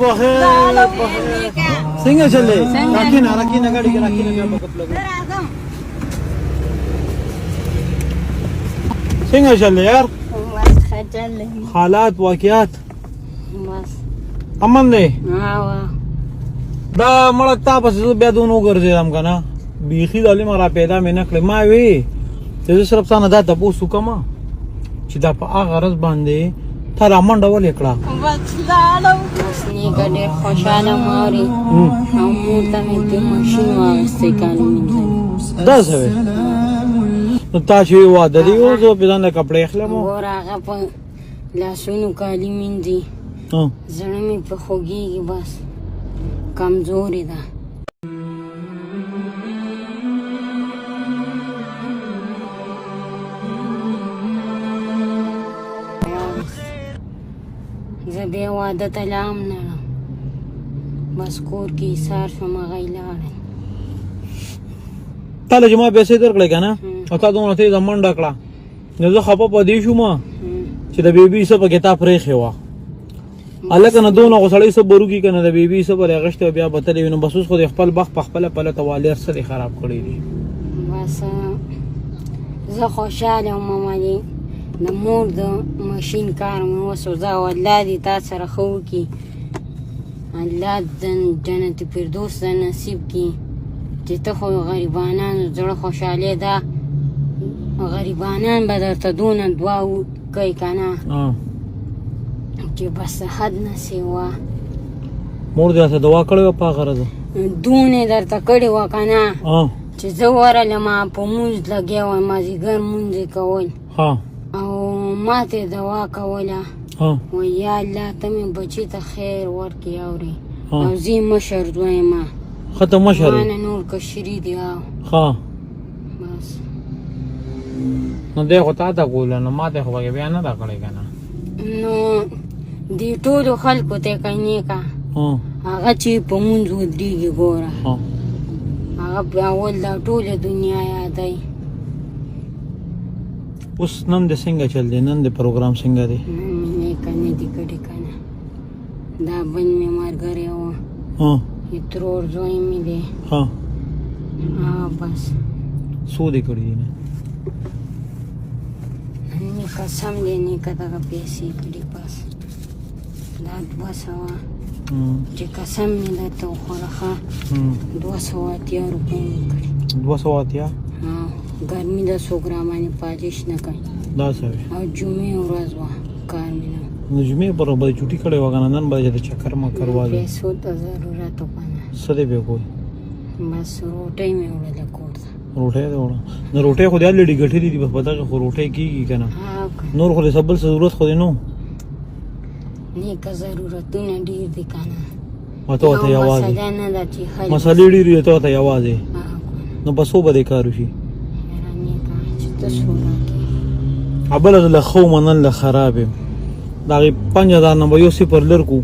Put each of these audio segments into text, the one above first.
بخیر څنګه چلې راکینه غاډي کې راکینه بیا وخت لګو څنګه چلې یار حالات واقعات بس امن دی دا مړه تا پس بیا دونو ګرځېدم که نه بیخي ظالمه را پیدا مې نه کړې ما وی چې زه صرف تا نه دا تپوس وکړم چې دا په هغه غرض باندې تا را منډه ولې کړه بس نیکه ډېر خوشحاله مورې او مور ته مې د ماشین واغېستی کالي مینځلي داسې وې نو تا چې واده دی اوس زه پې ځان له کپړې اخلم ګوره هغه په لاسونو کالي مینځي زړه مې په خوږېږي بس کمزورې ده زه بیا واده ته لاړم نه بس کور کې ایثار شوم هغه یې لاړل تا له چې ما پیسې درکړې که نه او تا دومره تېزه منډه کړه نو زه خفه په دې شوم چې د بیبي څه پکې تا پرېښې وه هلکه نه دونه خو سړی څه بروکي که نه د بیبي څه به اغېشتې او بیا به تلې وي نو بس اوس خو د خپل بخت په خپله پلته والي هر څه دې خراب کړي دي بس زه خوشحاله وم مامالې د مور د ماشین کار مې وسوځه او الله دې تا سره ښه وکړي الله د جنت فردوس د نصیب کړي چې ته خو غریبانانو زړه خوشحالي ده غریبانان به درته دونه دعا کوي که نه چې بس حد نه سیوا مور دې راته دعا کړې وه په هغه غرض دونه یې درته کړې وه که نه چې زه ورغلم په مونځ لګیا وم مازدیګر مونځ یې کول او ما ته دعا کوله وایي یا الله ته مې بچي ته خیر ورکړي اورې او زه یې مشر زوی یم ښه ته مشر ما نه نور کشري دي بس نو دی خو تا ته کوله نو ما ته خو پکې بیا نه ده کړې که نه نو دې ټولو خلکو ته کنې که هغه چې په مونځ ودرېږي ګوره هغه په اول دا ټوله دنیا یادوي اوس نن دې څنګه چل دی نن دې پروګرام څنګه دی نیکه نه دي کړي که نه دا بل مې ملګری و ترور زوی مې دی بس څو دې کړي دي نه نیکه سم دی نیکه دغه پیسې کړي بس دا 200 چې قسم مې درته وخوړه ښه 280 روپۍ مې کړي 280 ګرمي ده څوک راباندې پالش نه کوي داسې وې او جمعې ورځ وه کار مې نه نو جمعې پر به چوټي کړې وه که نه نن به د چکر مکر والی پیسو ته ضرورت و که نه څه دی بیا کول بس روټۍ مې وړله کور ته روټۍ دې وړه نو روټۍ خو دې الرېډي ګټلې دي بس په دغه خو روټۍ کېږي که نه نور خو دې څه بل څه ضرورت خو دې نو نیکه ضرورتونه ډېر دي که نه ما ته ورته یوازې مسله نه ده چې مسلې ډېرې دي ته ورته یوازې نو بس څو به دې کار وشي چې ته څو راکړې بله له ښه ومنل له خراب یم د هغې 5000 نه به یو صفر لر کړو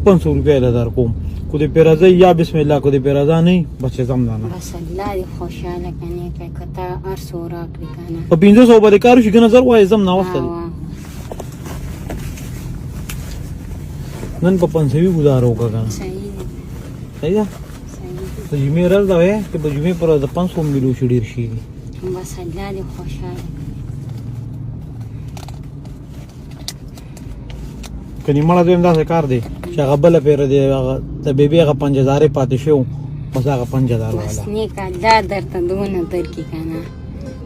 500 روپۍ له در کوم کو دې پې راځئ یا بسم الله کو دې پې راځه نه بس چې ځم دانه بس الله دې خوشحاله کنې که ته هر څو راکړې که نه په 500 به دې کار وشي که نه زر وایې ځم ناوخته دی نن په 500 ګزاره وکړه که نه صحیح دی صحیح ده د جمعې ورځ ده وایې چې په جمعې پر ورځ د 500 ملو شي ډېر شي دي بس الله دې خوشحاله کني مړه دویم داسې کار دی چې هغه بله پیره دی هغه د بیبي هغه 5000 پاتې شو بس هغه 5000 والا بس نیکه الله درته دونه درکړي که نه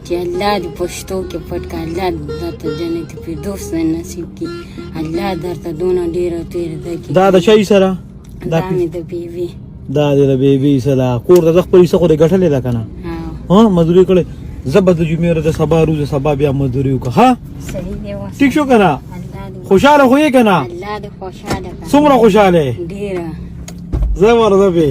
چې الله دې پښتو کې پټ کړه الله درته جنت فردوس نصیب کړي الله درته دونه ډېره تېره درکړي دا د چای سره دا مې د بیبي دا د بیبي سره کور ته د خپل حصه خو دې ګټلې ده که نه مزدوري کړې زه به د جمعې ورځ سبا روز سبا بیا مزدوري وکړه صحیح دی ټیک شو که نه خوشحاله خو یې که نه الله دې خوشحاله کړه څومره خوشحاله ډېره زه ورځه پې